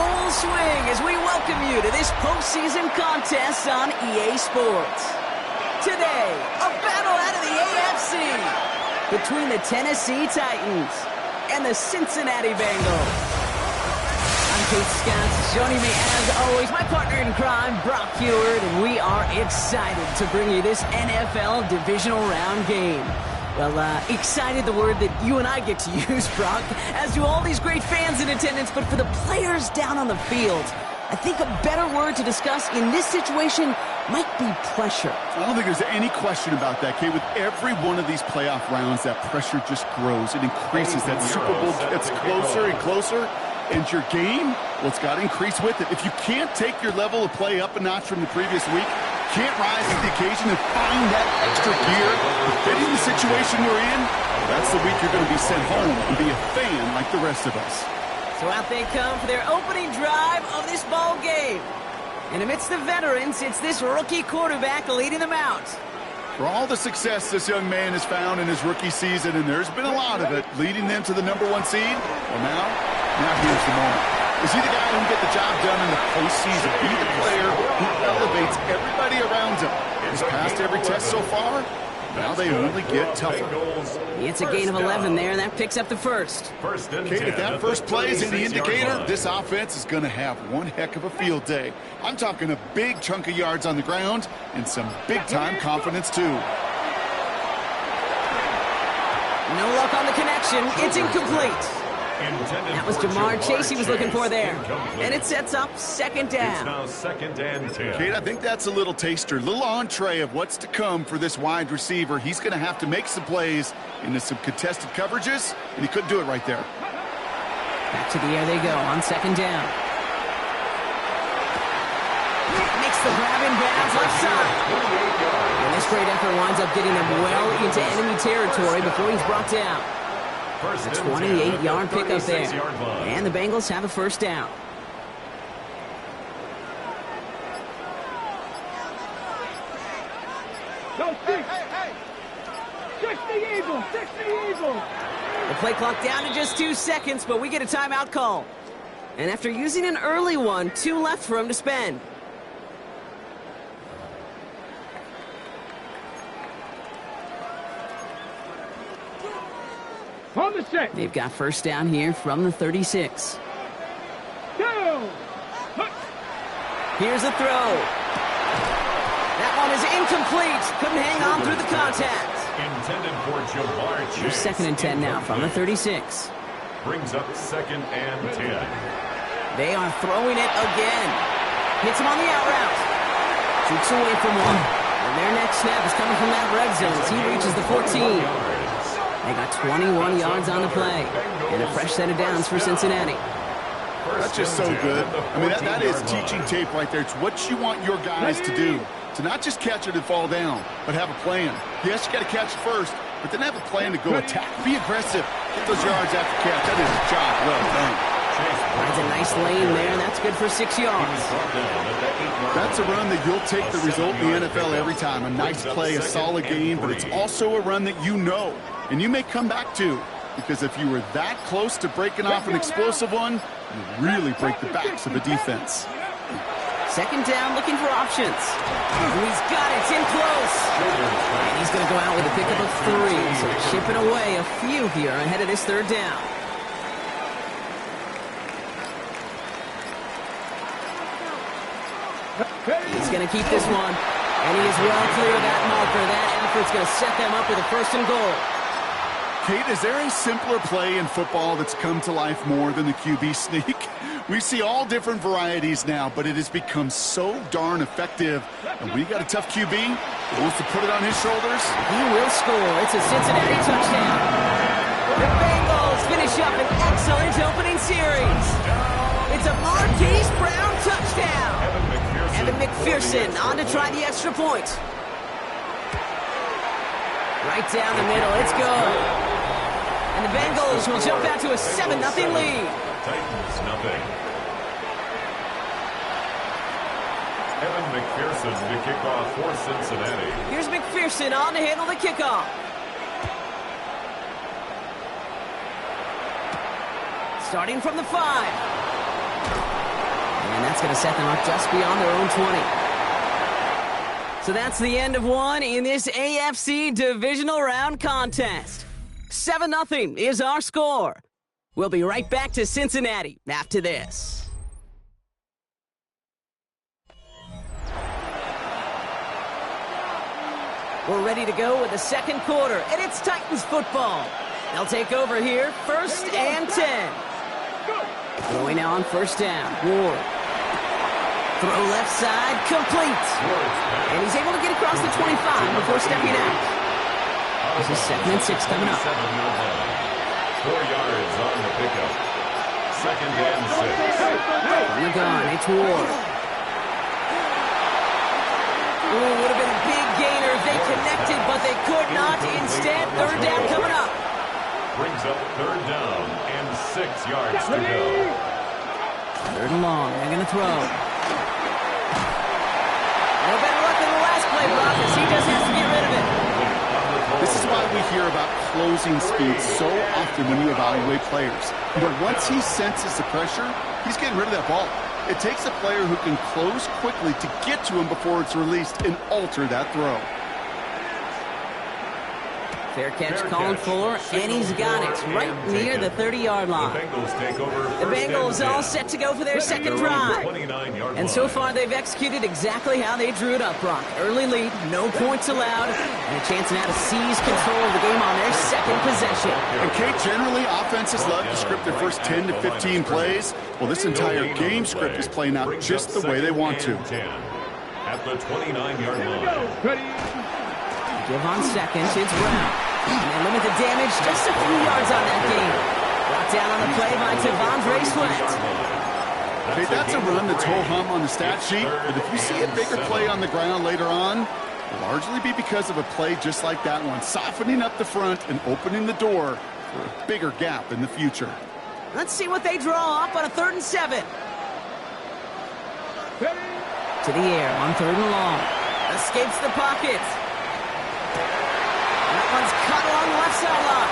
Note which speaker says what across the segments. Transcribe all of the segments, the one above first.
Speaker 1: full swing as we welcome you to this postseason contest on EA Sports. Today, a battle out of the AFC between the Tennessee Titans and the Cincinnati Bengals. I'm Kate Scott, joining me as always, my partner in crime, Brock Heward, and we are excited to bring you this NFL Divisional Round game. Well, excited, the word that you and I get to use, Brock, as do all these great fans in attendance, but for the players down on the field, I think a better word to discuss in this situation might be pressure.
Speaker 2: I don't think there's any question about that, Kate. With every one of these playoff rounds, that pressure just grows. It increases. That Super Bowl gets closer and closer. And your game, well, it's got to increase with it. If you can't take your level of play up a notch from the previous week, can't rise to the occasion and find that extra gear to fit in the situation we're in, that's the week you're going to be sent home and be a fan like the rest of us.
Speaker 1: So out they come for their opening drive of this ball game. And amidst the veterans, it's this rookie quarterback leading them out.
Speaker 2: For all the success this young man has found in his rookie season, and there's been a lot of it, leading them to the -- 1 seed, well, now here's the moment. Is he the guy who can get the job done in the postseason? Be the player who elevates everybody around him. He's passed every test so far. Now they only get tougher.
Speaker 1: It's a gain of 11 there, and that picks up the first.
Speaker 2: Okay, if that first play is any indicator, this offense is going to have one heck of a field day. I'm talking a big chunk of yards on the ground and some big-time confidence, too.
Speaker 1: No luck on the connection. It's incomplete. That was Jamar Chase he was looking for there. And it sets up second down.
Speaker 3: It's now 2nd and 10.
Speaker 2: Kate, I think that's a little taster, a little entree of what's to come for this wide receiver. He's going to have to make some plays into some contested coverages, and he couldn't do it right there.
Speaker 1: Back to the air they go on second down. Makes the grab in bounds left side. And this great effort winds up getting him well into enemy territory before he's brought down. A 28-yard pickup there. And the Bengals have a first down. The play clock down to just 2 seconds, but we get a timeout call. And after using an early one, 2 left for him to spend.
Speaker 4: On the set.
Speaker 1: They've got first down here from the 36. Here's a throw. That one is incomplete. Couldn't hang on through the contact.
Speaker 3: Intended for Jamar Chase.
Speaker 1: Here's 2nd and 10 now from the 36.
Speaker 3: Brings up 2nd and 10.
Speaker 1: They are throwing it again. Hits him on the out route. Shoots away from one. And their next snap is coming from that red zone as he reaches the 14. They got 21 yards on the play. And a fresh set of downs for Cincinnati.
Speaker 2: That's just so good. I mean, that is teaching tape right there. It's what you want your guys to do. To not just catch it and fall down, but have a plan. Yes, you got to catch it first, but then have a plan to go attack. Be aggressive. Get those yards after catch. That is a job well done.
Speaker 1: Finds a nice lane there, and that's good for 6 yards.
Speaker 2: That's a run that you'll take the result in the NFL every time. A nice play, a solid game, but it's also a run that you know, and you may come back to. Because if you were that close to breaking off an explosive one, you really break the backs of a defense.
Speaker 1: Second down, looking for options. And he's got it. It's in close. And he's going to go out with a pickup of 3. So chipping away a few here ahead of this third down. He's going to keep this one. And he is well clear of that marker. That effort's going to set them up with a 1st and goal.
Speaker 2: Kate, is there a simpler play in football that's come to life more than the QB sneak? We see all different varieties now, but it has become so darn effective. And we got a tough QB who wants to put it on his shoulders.
Speaker 1: He will score. It's a Cincinnati touchdown. The Bengals finish up an excellent opening series. It's a Marquise Brown touchdown. Evan McPherson on to try the extra point. Right down the middle. It's good. And the Bengals will jump out to a 7-0 lead.
Speaker 3: Titans nothing. Evan McPherson to kick off for Cincinnati.
Speaker 1: Here's McPherson on to handle the kickoff. Starting from the 5. And that's going to set them up just beyond their own 20. So that's the end of one in this AFC Divisional Round contest. 7-0 is our score. We'll be right back to Cincinnati after this. We're ready to go with the second quarter, and it's Titans football. They'll take over here, 1st and 10. Throwing now on 1st down. Ward. Throw left side, complete. And he's able to get across the 25 before stepping out. This is 2nd and 6 coming up.
Speaker 3: 4 yards on the pickup. 2nd and 6.
Speaker 1: On the gun, it's Ward. Ooh, would have been a big gainer if they connected, but they could not. Instead, 3rd down coming up.
Speaker 3: Brings up 3rd down and 6 yards to go.
Speaker 1: 3rd and long, they're going to throw. No better luck than the last play, Brock, as he just has to get rid of it.
Speaker 2: This is why we hear about closing speed so often when you evaluate players. But once he senses the pressure, he's getting rid of that ball. It takes a player who can close quickly to get to him before it's released and alter that throw.
Speaker 1: Fair catch called for, and he's got it right near the 30-yard line. The Bengals all set to go for their second drive. And so far, they've executed exactly how they drew it up, Brock. Early lead, no points allowed, and a chance now to seize control of the game on their second possession.
Speaker 2: And Kate, generally, offenses love to script their first 10 to 15 plays. Well, this entire game script is playing out just the way they want to.
Speaker 3: At the 29-yard line.
Speaker 1: Give on 2nd, it's Brown. And they limit the damage just a few yards on that game. Brought down on the play by Tavondre Sweat.
Speaker 2: Okay, that's a run that's ho-hum on the stat sheet, but if you see a bigger play on the ground later on, it'll largely be because of a play just like that one, softening up the front and opening the door for a bigger gap in the future.
Speaker 1: Let's see what they draw up on a 3rd and 7. To the air on 3rd and long. Escapes the pocket. That one's cut along the left sideline.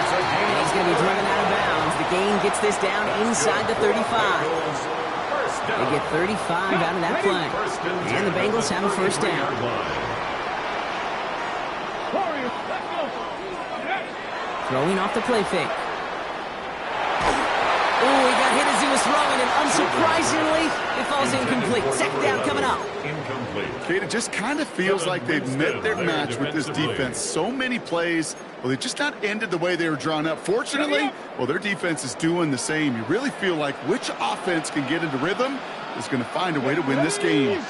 Speaker 1: And he's going to be driven out of bounds. The gain gets this down inside the 35. They get 35 out of that play. And the Bengals have a 1st down. Throwing off the play fake. Oh, he got hit as he was throwing, and unsurprisingly, it falls incomplete. 2nd down coming up.
Speaker 2: Kate, it just kind of feels like they've met their match with this defense. So many plays, well, they just not ended the way they were drawn up. Fortunately, well, their defense is doing the same. You really feel like which offense can get into rhythm is going to find a way to win this game.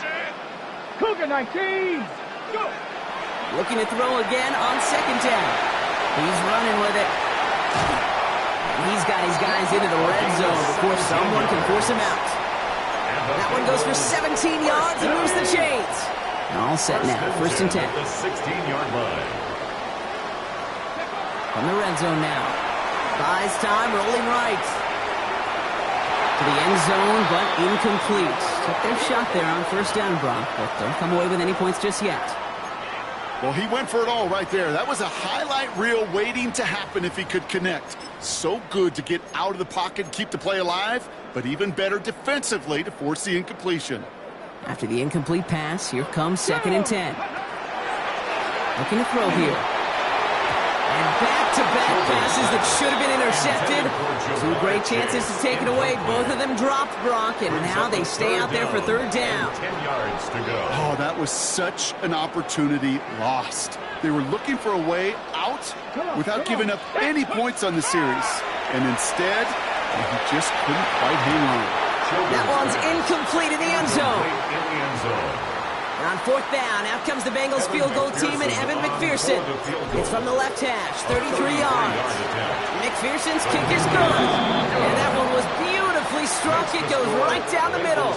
Speaker 4: Cougar 19, go!
Speaker 1: Looking to throw again on 2nd down. He's running with it. He's got his guys into the red zone before someone can force him out. That one goes for 17 yards and moves the chains. All set now, 1st and 10.
Speaker 3: The 16-yard line.
Speaker 1: From the red zone now. Buys time, rolling right. To the end zone, but incomplete. Took their shot there on 1st down, Brock, but don't come away with any points just yet.
Speaker 2: Well, he went for it all right there. That was a highlight reel waiting to happen if he could connect. So good to get out of the pocket and keep the play alive, but even better defensively to force the incompletion.
Speaker 1: After the incomplete pass, here comes 2nd and 10. Looking to throw here. And back-to-back passes that should have been intercepted. 2 great chances to take it away. Both of them dropped, Brock, and now they stay out there for 3rd down.
Speaker 3: 10 yards to go.
Speaker 2: Oh, that was such an opportunity lost. They were looking for a way out without giving up any points on the series. And instead, he just couldn't quite hang on.
Speaker 1: That one's incomplete in the end zone. And on 4th down, out comes the Bengals field goal team and Evan McPherson. It's from the left hash, 33 yards. McPherson's kick is good. And that one was beautifully struck. It goes right down the middle.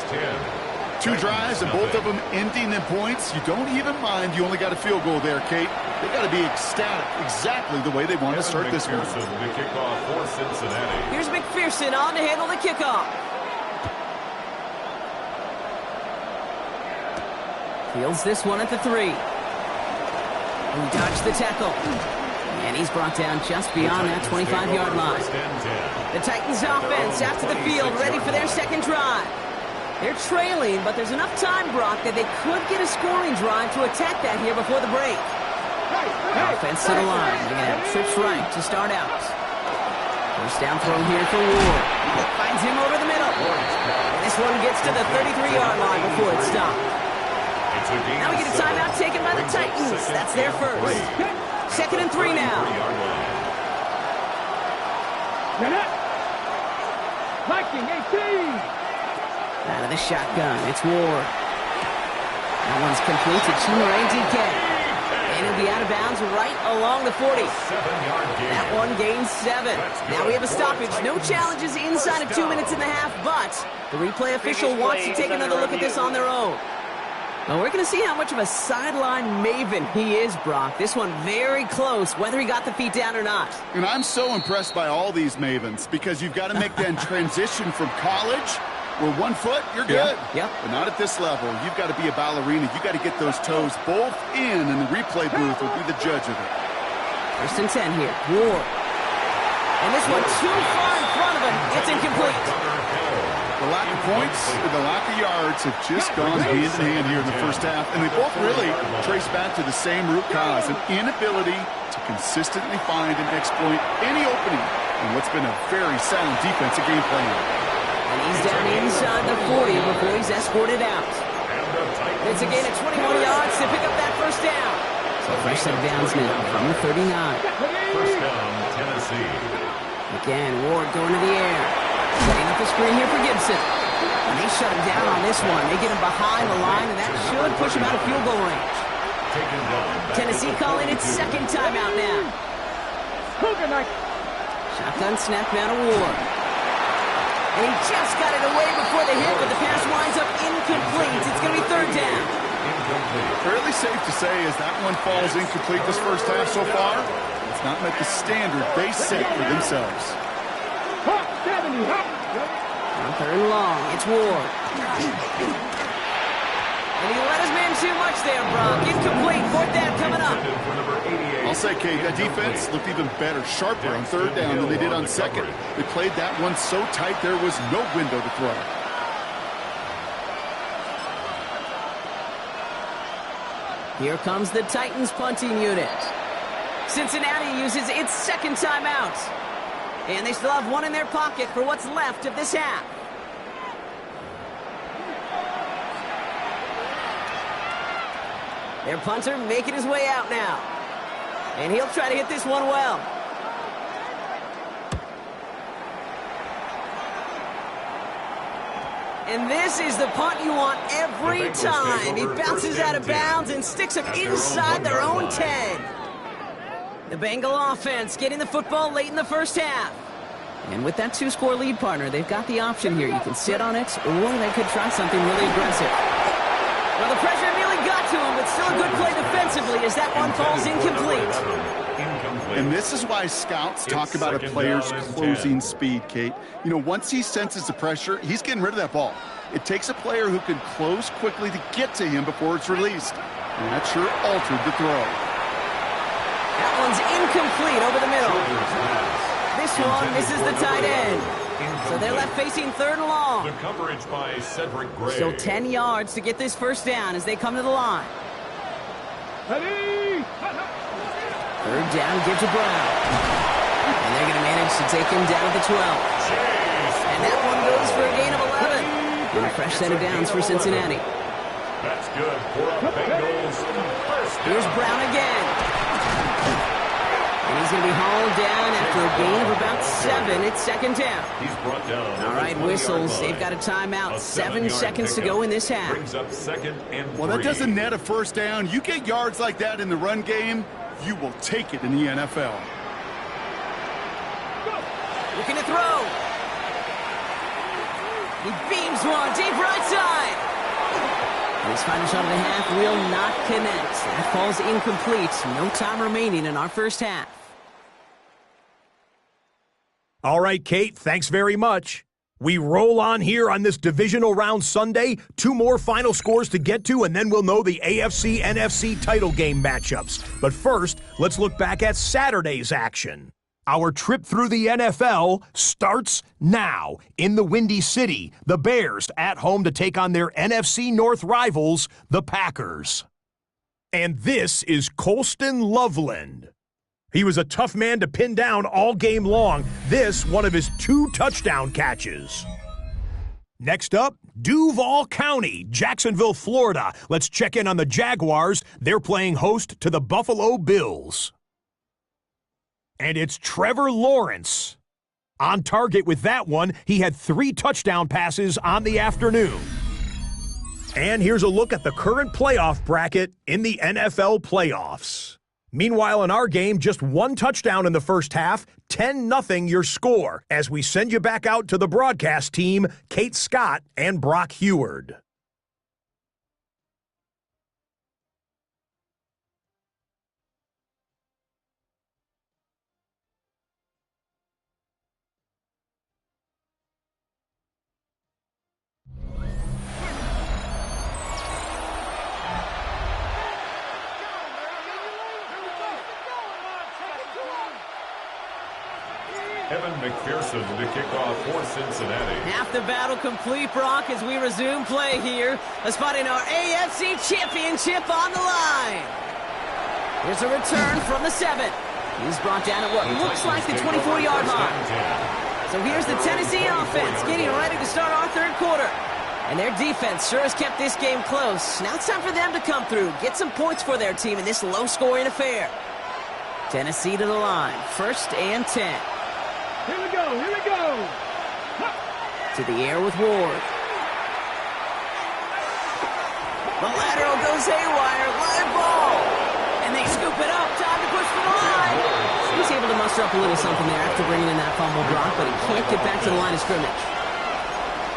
Speaker 2: 2 drives and both of them ending in points. You don't even mind you only got a field goal there, Kate. They got to be ecstatic, exactly the way they want to start this one.
Speaker 3: The kickoff for Cincinnati.
Speaker 1: Here's McPherson on to handle the kickoff. Fields this one at the 3. He dodged the tackle. And he's brought down just beyond that 25-yard line. The Titans offense after the field, ready for their second drive. They're trailing, but there's enough time, Brock, that they could get a scoring drive to attack that here before the break. Offense to the line. They're going to have trips right to start out. First down throw here for Ward. Finds him over the middle. And this one gets to the 33-yard line before it's stopped. Now we get a timeout taken by the Titans. That's their first. 2nd and 3 now.
Speaker 4: Viking 18.
Speaker 1: Out of the shotgun, it's Ward. That one's complete to Chimere DK. And he'll be out of bounds right along the 40. That one gains 7. Now we have a stoppage. No challenges inside of 2 minutes and a half, but the replay official wants to take another look at this on their own. Well, we're going to see how much of a sideline maven he is, Brock. This one very close, whether he got the feet down or not.
Speaker 2: And I'm so impressed by all these mavens because you've got to make that transition from college where 1 foot, you're good.
Speaker 1: Yep.
Speaker 2: But not at this level. You've got to be a ballerina. You've got to get those toes both in, and the replay booth will be the judge of it.
Speaker 1: 1st and 10 here. Ward. And this one too far in front of him. It's incomplete.
Speaker 2: The lack of points and the lack of yards have just gone hand in hand here in the first half, and they both really trace back to the same root cause, an inability to consistently find and exploit any opening in what's been a very sound defensive game plan.
Speaker 1: And he's down inside the 40 before he's escorted out. It's a gain of 21 yards to pick up that first down. So fresh set of downs now from the 39.
Speaker 3: First down, Tennessee.
Speaker 1: Again, Ward going to the air. Setting up the screen here for Gibson. And they shut him down on this one. They get him behind the line, and that should push him out of field goal range. Tennessee calling its 2nd timeout now. Shotgun snap now to Ward. And he just got it away before the hit, but the pass winds up incomplete. It's going to be 3rd down.
Speaker 2: Fairly safe to say as that one falls incomplete this first half so far, it's not met the standard they set for themselves.
Speaker 1: 3rd and long. It's Ward. And he let his man too much there, Brock. Incomplete. 4th down coming up.
Speaker 2: I'll say, Kate, that defense looked even better, sharper on 3rd down than they did on 2nd. They played that one so tight there was no window to throw.
Speaker 1: Here comes the Titans punting unit. Cincinnati uses its 2nd timeout. And they still have one in their pocket for what's left of this half. Their punter making his way out now. And he'll try to hit this one well. And this is the punt you want every time. He bounces out of bounds and sticks him inside their own 10. The Bengal offense getting the football late in the first half. And with that 2-score lead, partner, they've got the option here. You can sit on it, or they could try something really aggressive. Well, the pressure nearly got to him, but still a good play defensively as that one falls incomplete.
Speaker 2: And this is why scouts talk about a player's closing speed, Kate. You know, once he senses the pressure, he's getting rid of that ball. It takes a player who can close quickly to get to him before it's released. And that sure altered the throw.
Speaker 1: That one's incomplete over the middle. This one misses the tight end. So they're left facing 3rd and long.
Speaker 3: The coverage by Cedric Gray.
Speaker 1: Still 10 yards to get this first down as they come to the line.
Speaker 4: 3rd
Speaker 1: 3rd down, give to Brown. And they're going to manage to take him down at the 12. And that one goes for a gain of 11. And a fresh set of downs for Cincinnati.
Speaker 3: That's good for the Bengals.
Speaker 1: Here's Brown again. And he's going to be hauled down after a gain of about 7. It's 2nd down.
Speaker 3: He's brought down.
Speaker 1: All right, whistles. They've got a timeout. 7 seconds to go in this half.
Speaker 3: Brings up 2nd and 3.
Speaker 2: Well, that doesn't net a first down. You get yards like that in the run game, you will take it in the NFL.
Speaker 1: Looking to throw. He beams one deep right side. And his final shot of the half will not connect. That falls incomplete. No time remaining in our first half.
Speaker 5: All right, Kate, thanks very much. We roll on here on this divisional round Sunday. 2 more final scores to get to, and then we'll know the AFC-NFC title game matchups. But first, let's look back at Saturday's action. Our trip through the NFL starts now. In the Windy City, the Bears at home to take on their NFC North rivals, the Packers. And this is Colston Loveland. He was a tough man to pin down all game long. This, one of his 2 touchdown catches. Next up, Duval County, Jacksonville, Florida. Let's check in on the Jaguars. They're playing host to the Buffalo Bills. And it's Trevor Lawrence. On target with that one, he had 3 touchdown passes on the afternoon. And here's a look at the current playoff bracket in the NFL playoffs. Meanwhile, in our game, just 1 touchdown in the first half, 10-0 your score, as we send you back out to the broadcast team, Kate Scott and Brock Heward.
Speaker 3: Evan McPherson to kick off for Cincinnati.
Speaker 1: Half the battle complete, Brock, as we resume play here. Let's find in our AFC Championship on the line. Here's a return from the 7. He's brought down at what looks like the 24-yard line. So here's the Tennessee offense getting ready to start our third quarter. And their defense sure has kept this game close. Now it's time for them to come through, get some points for their team in this low-scoring affair. Tennessee to the line, 1st and 10.
Speaker 4: Here we go, here we go.
Speaker 1: To the air with Ward. The lateral goes haywire, live ball. And they scoop it up, time to push for the line. He's able to muster up a little something there after bringing in that fumble, Brock, but he can't get back to the line of scrimmage.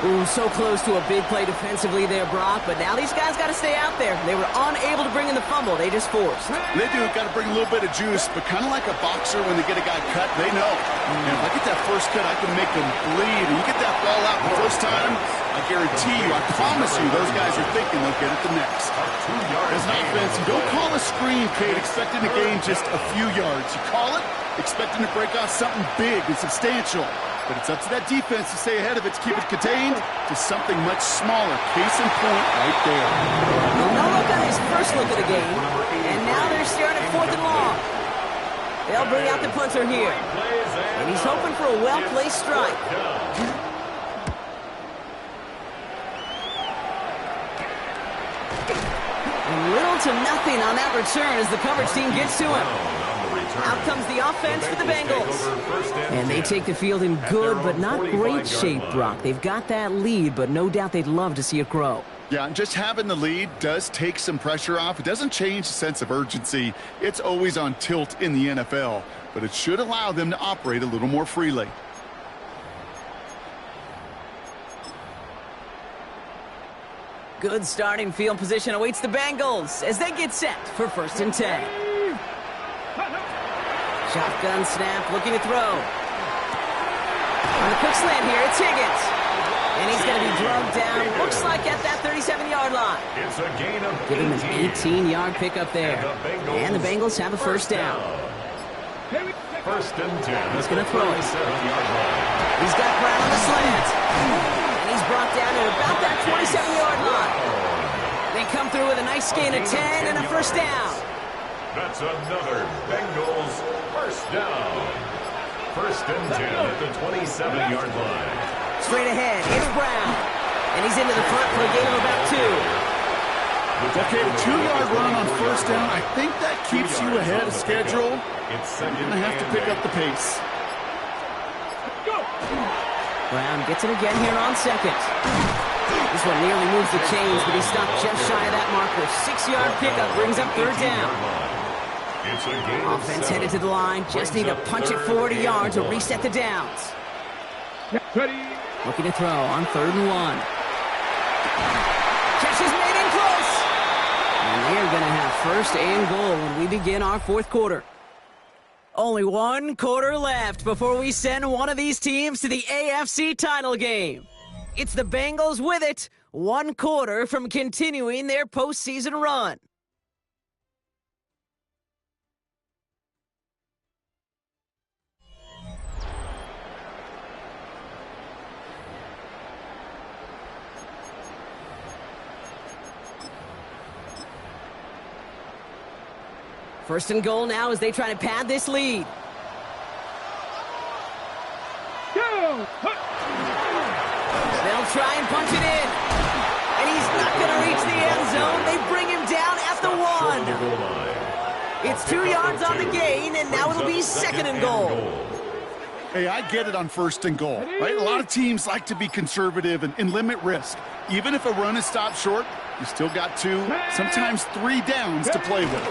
Speaker 1: Ooh, so close to a big play defensively there, Brock, but now these guys got to stay out there. They were unable to bring in the fumble. They just forced.
Speaker 2: They do. Got to bring a little bit of juice, but kind of like a boxer when they get a guy cut, they know. And if I get that first cut, I can make them bleed. And you get that ball out the first time, I guarantee you, I promise you, those guys are thinking they'll get it the next. As an offense, you don't call a screen, Kate, expecting to gain just a few yards. You call it expecting to break off something big and substantial. But it's up to that defense to stay ahead of it, to keep it contained to something much smaller. Case in point right there.
Speaker 1: No look on his first look at the game. And now they're staring at 4th and long. They'll bring out the punter here. And he's hoping for a well-placed strike. And little to nothing on that return as the coverage team gets to him. Out comes the offense for the Bengals. And they take the field in good but not great shape, Brock. They've got that lead, but no doubt they'd love to see it grow.
Speaker 2: Yeah, and just having the lead does take some pressure off. It doesn't change the sense of urgency. It's always on tilt in the NFL, but it should allow them to operate a little more freely.
Speaker 1: Good starting field position awaits the Bengals as they get set for 1st and 10. Shotgun snap, looking to throw. On the quick slant here, it's Higgins. And he's going to be drugged down, looks like at that 37-yard line.
Speaker 3: It's a gain of 18.
Speaker 1: Give him an 18-yard pickup there. And the Bengals have a first down.
Speaker 3: 1st and 10.
Speaker 1: He's going to throw it.
Speaker 3: 37-yard line.
Speaker 1: He's got Brown on the slant. And he's brought down at about that 27-yard line. They come through with a nice gain of 10 and a first down.
Speaker 3: That's another Bengals first down. 1st and 10 at the 27-yard line.
Speaker 1: Straight ahead, it's Brown. And he's into the front for a gain of about 2.
Speaker 2: Okay, a 2-yard run on first down. I think that keeps you ahead of schedule. You're going to have to pick up the pace.
Speaker 1: Brown gets it again here on 2nd. This one nearly moves the chains, but he stopped just shy of that marker. 6-yard pickup brings up 3rd down. Offense headed to the line. Just need to punch it 40 yards to reset the downs.
Speaker 4: Ready.
Speaker 1: Looking to throw on 3rd and 1. Catch is made in close. And they're going to have 1st and goal when we begin our 4th quarter. Only 1 quarter left before we send one of these teams to the AFC title game. It's the Bengals with it, 1 quarter from continuing their postseason run. First and goal now as they try to pad this lead.
Speaker 4: Go!
Speaker 1: They'll try and punch it in. And he's not going to reach the end zone. They bring him down at the 1. It's 2 yards on the gain, and now it'll be second and goal.
Speaker 2: Hey, I get it on first and goal, right? A lot of teams like to be conservative and limit risk. Even if a run is stopped short, you still got 2, sometimes 3 downs to play with.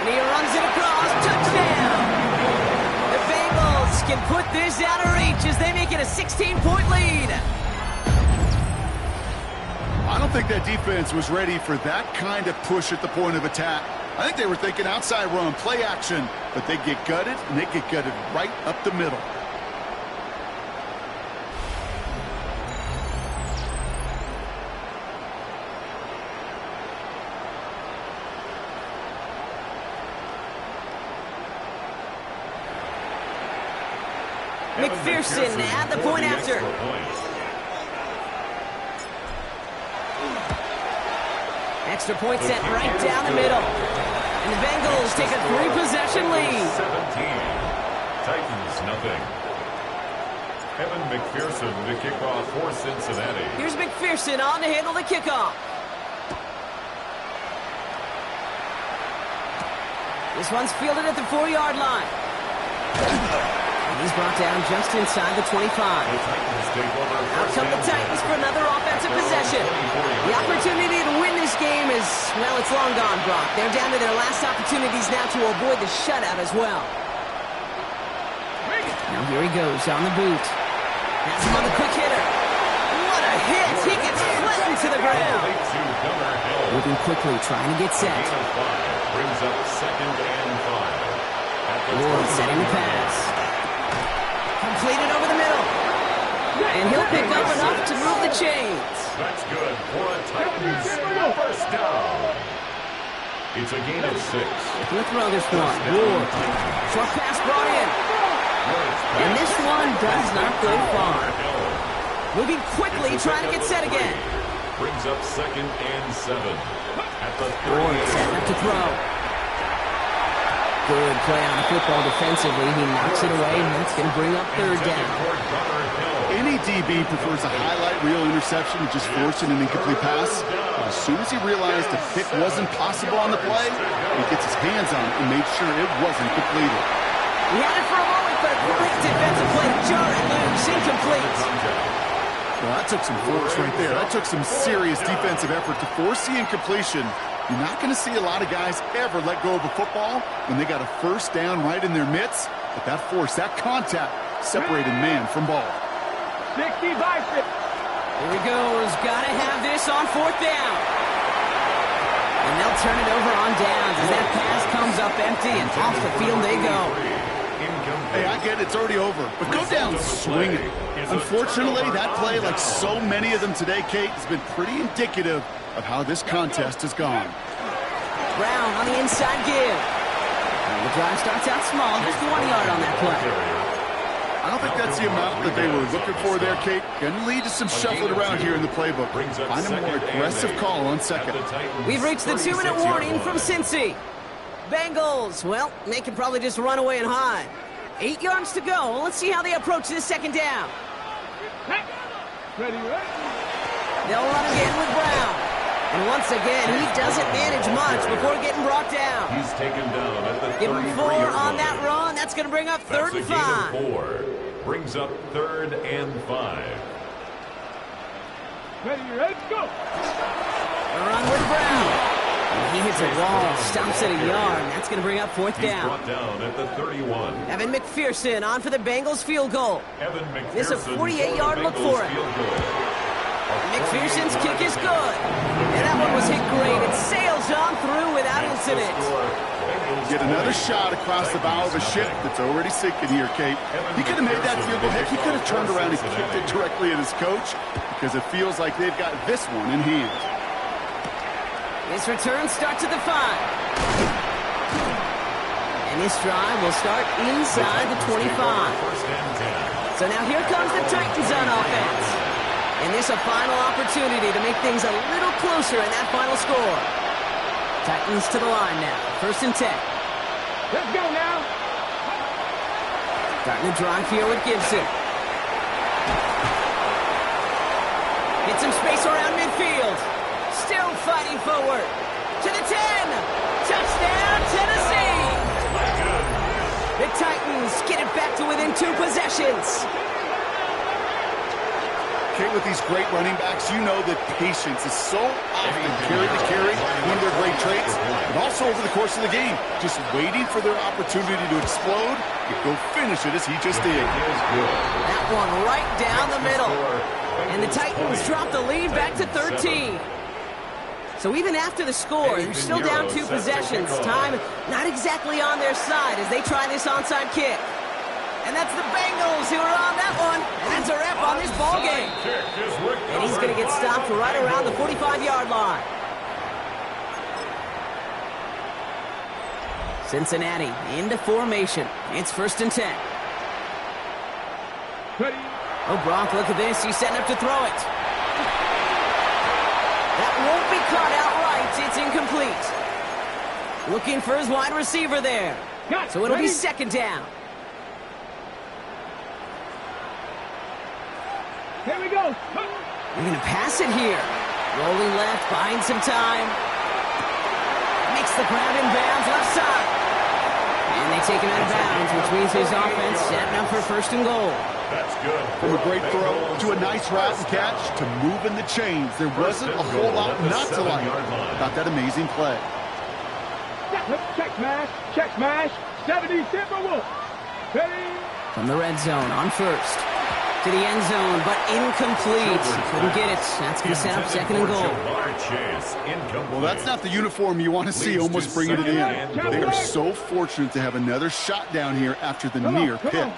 Speaker 1: And he runs it across. Touchdown! The Bengals can put this out of reach as they make it a 16-point lead.
Speaker 2: I don't think that defense was ready for that kind of push at the point of attack. I think they were thinking outside run, play action, but they get gutted, and they get gutted right up the middle.
Speaker 1: McPherson at the point after. Extra point set right down the middle. And the Bengals take a 3-possession lead.
Speaker 3: 17. Titans, nothing. Evan McPherson to kick off for Cincinnati.
Speaker 1: Here's McPherson on to handle the kickoff. This one's fielded at the 4-yard line. He's brought down just inside the 25. Out come the Titans for another offensive possession. The opportunity to win this game is, well, it's long gone, Brock. They're down to their last opportunities now to avoid the shutout as well. Now here he goes on the boot. Has him on the quick hitter. What a hit! He gets flattened to the ground. Moving quickly, trying to get set.
Speaker 3: Brings up second and 5.
Speaker 1: Ward setting the pass. Completed over the middle. And he'll pick up enough to move the chains.
Speaker 3: That's good for a Titans first down. It's a gain of 6.
Speaker 1: He'll throw this one. Ward. Short pass brought in. And this one does not go far. Moving quickly, trying to get set again.
Speaker 3: Brings up second and 7. At the 30.
Speaker 1: Ward setting up to throw. Good play on the football defensively. He knocks it away, and that's going to bring up third down.
Speaker 2: Any DB prefers a highlight reel interception to just forcing an incomplete pass. But as soon as he realized the pick wasn't possible on the play, he gets his hands on it and made sure it wasn't completed.
Speaker 1: He had it for a moment, but a great defensive play to jar it loose. Incomplete.
Speaker 2: Well, that took some force right there. That took some serious defensive effort to force the incompletion. You're not going to see a lot of guys ever let go of a football when they got a first down right in their midst. But that force, that contact, separated man from ball.
Speaker 4: 60 bicep.
Speaker 1: Here he goes. Got to have this on 4th down. And they'll turn it over on downs as that pass comes up empty and off the field they go.
Speaker 2: Hey, I get it, it's already over, but go down swinging. Unfortunately, that play, like so many of them today, Kate, has been pretty indicative of how this contest has gone.
Speaker 1: Brown on the inside give. And the drive starts out small, just 1 yard on that play.
Speaker 2: I don't think that's the amount that they were looking for there, Kate. Going to lead to some shuffling around here in the playbook. Find a more aggressive call on second.
Speaker 1: We've reached the 2-minute warning from Cincy. Bengals, well, they can probably just run away and hide. 8 yards to go. Let's see how they approach this second down.
Speaker 4: Ready, ready.
Speaker 1: They'll run again with Brown. And once again, he doesn't manage much before getting brought down.
Speaker 3: He's taken down at the 33-yard
Speaker 1: Give him 4 on that
Speaker 3: line.
Speaker 1: run. That's going to bring up third and 5.
Speaker 3: That's a gain of 4. Brings up third and 5.
Speaker 4: Ready, ready, go.
Speaker 1: A run with Brown. And he hits a wall, stops at a yard. That's going to bring up 4th
Speaker 3: He's
Speaker 1: down.
Speaker 3: brought down at the 31.
Speaker 1: Evan McPherson on for the Bengals field goal.
Speaker 3: Evan McPherson.
Speaker 1: This is a 48-yard look for him. McPherson's kick is good. And that one was hit great. It sails on through without incident.
Speaker 2: Get another shot across the bow of a ship that's already sinking here, Kate. He could have made that field goal. Heck, he could have turned around and kicked it directly at his coach because it feels like they've got this one in hand.
Speaker 1: This return starts at the 5. And this drive will start inside the 25. So now here comes the Titans on offense. And this a final opportunity to make things a little closer in that final score. Titans to the line now. 1st and 10.
Speaker 4: Let's go now.
Speaker 1: Starting to drive here with Gibson. Get some space around midfield. Still fighting forward. To the 10. Touchdown, Tennessee. The Titans get it back to within 2 possessions.
Speaker 2: Okay, with these great running backs, you know that patience is so often carry to carry, one of their great traits, but also over the course of the game, just waiting for their opportunity to explode and go finish it as he just did.
Speaker 1: That one right down the middle. And the Titans drop the lead back to 13. So even after the score, they're still down 2 possessions. Time not exactly on their side as they try this onside kick. And that's the Bengals who are on that one. And that's a wrap on this ball game. And he's going to get stopped right around the 45-yard line. Cincinnati into formation. It's 1st and 10.
Speaker 4: Ready.
Speaker 1: Oh, Brock, look at this. He's setting up to throw it. That won't be caught outright. It's incomplete. Looking for his wide receiver there. So it'll be 2nd down.
Speaker 4: Here we go.
Speaker 1: They're going to pass it here. Rolling left, buying some time. Makes the grab in bounds, left side. And they take him out of bounds, which means his offense setting up for 1st and goal.
Speaker 3: That's good.
Speaker 2: From a great throw to a nice route and catch to moving the chains, there wasn't a whole lot not to like about that amazing play.
Speaker 4: Check smash. Check smash. 70 Timberwolves. Ready.
Speaker 1: From the red zone on 1st. To the end zone, but incomplete. Couldn't get it. That's going to set up 2nd and goal.
Speaker 2: Well, that's not the uniform you want to see almost bringing it in. They are so fortunate to have another shot down here after the near pick.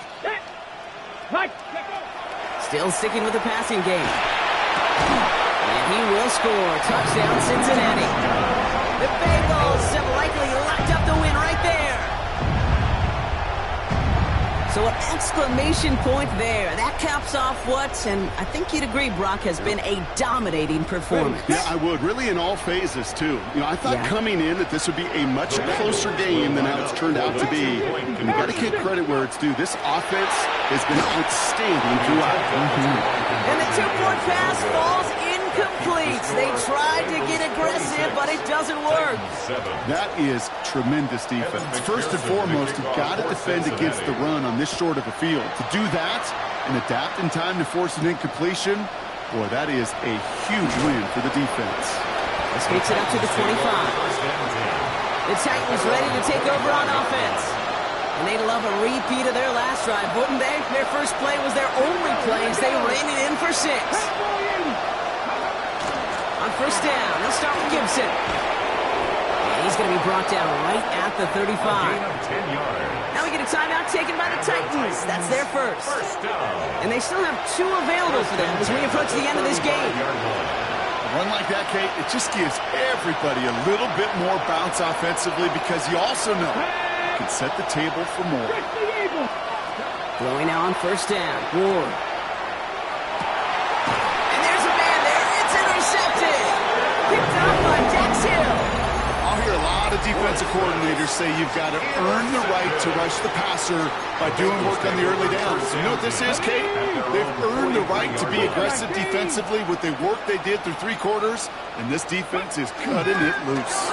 Speaker 1: Still sticking with the passing game. And he will score. Touchdown, Cincinnati. The Bengals have likely locked up the win right there. So an exclamation point there. That caps off what, and I think you'd agree, Brock, has been a dominating performance.
Speaker 2: Yeah, I would. Really in all phases, too. You know, I thought coming in that this would be a much closer game than how it's turned out to be. And you got to give credit where it's due. This offense has been outstanding throughout.
Speaker 1: And the 2-point pass falls incomplete. They tried to get aggressive, but it doesn't work.
Speaker 2: That is tremendous defense. First and foremost, you've got to defend against the run on this short of a field. To do that and adapt in time to force an incompletion, boy, that is a huge win for the defense.
Speaker 1: This makes it up to the 25. The Titans ready to take over on offense. And they'd love a repeat of their last drive, wouldn't they? Their first play was their only play as they ran it in for 6. On 1st down, they'll start with Gibson. And he's going to be brought down right at the 35. Now we get a timeout taken by the Titans. That's their first. And they still have 2 available for them as we approach the end of this game.
Speaker 2: A run like that, Kate, it just gives everybody a little bit more bounce offensively because you also know you can set the table for more.
Speaker 1: Throwing now on 1st down. Ward. And there's a man there. It's intercepted. Picked up by Dax Hill.
Speaker 2: I'll hear a lot of defensive coordinators say you've got to earn the right to rush the passer by doing work on the early downs. You know what this is, Kate? They've earned the right to be aggressive defensively with the work they did through 3 quarters, and this defense is cutting it loose.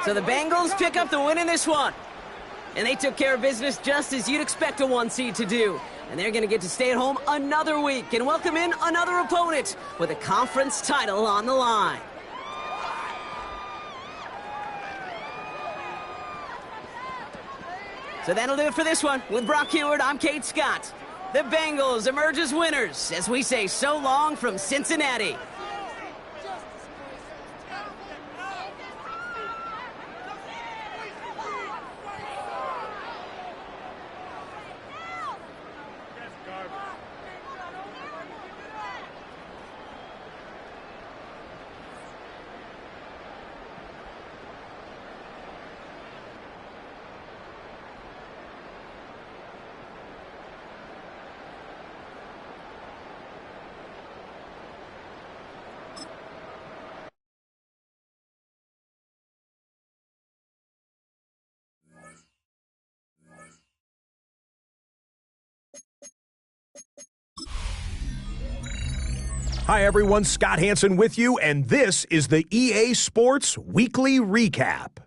Speaker 1: So the Bengals pick up the win in this one. And they took care of business just as you'd expect a 1 seed to do. And they're going to get to stay at home another week and welcome in another opponent with a conference title on the line. So that'll do it for this one. With Brock Heward, I'm Kate Scott. The Bengals emerge as winners as we say so long from Cincinnati.
Speaker 5: Hi, everyone. Scott Hansen with you, and this is the EA Sports Weekly Recap.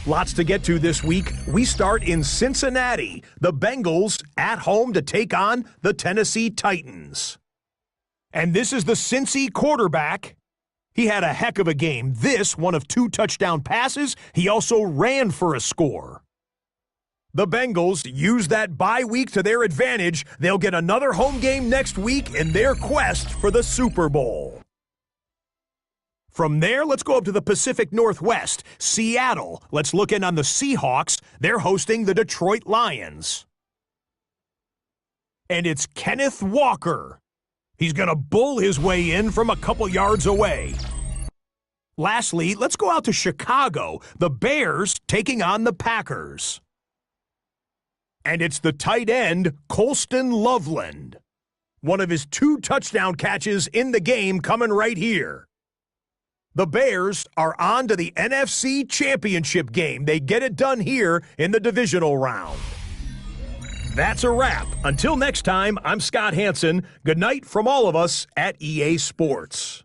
Speaker 5: Lots to get to this week. We start in Cincinnati. The Bengals at home to take on the Tennessee Titans. And this is the Cincy quarterback. He had a heck of a game. This, one of 2 touchdown passes. He also ran for a score. The Bengals use that bye week to their advantage. They'll get another home game next week in their quest for the Super Bowl. From there, let's go up to the Pacific Northwest, Seattle. Let's look in on the Seahawks. They're hosting the Detroit Lions. And it's Kenneth Walker. He's going to bull his way in from a couple yards away. Lastly, let's go out to Chicago. The Bears taking on the Packers. And it's the tight end, Colston Loveland. One of his 2 touchdown catches in the game coming right here. The Bears are on to the NFC Championship game. They get it done here in the divisional round. That's a wrap. Until next time, I'm Scott Hansen. Good night from all of us at EA Sports.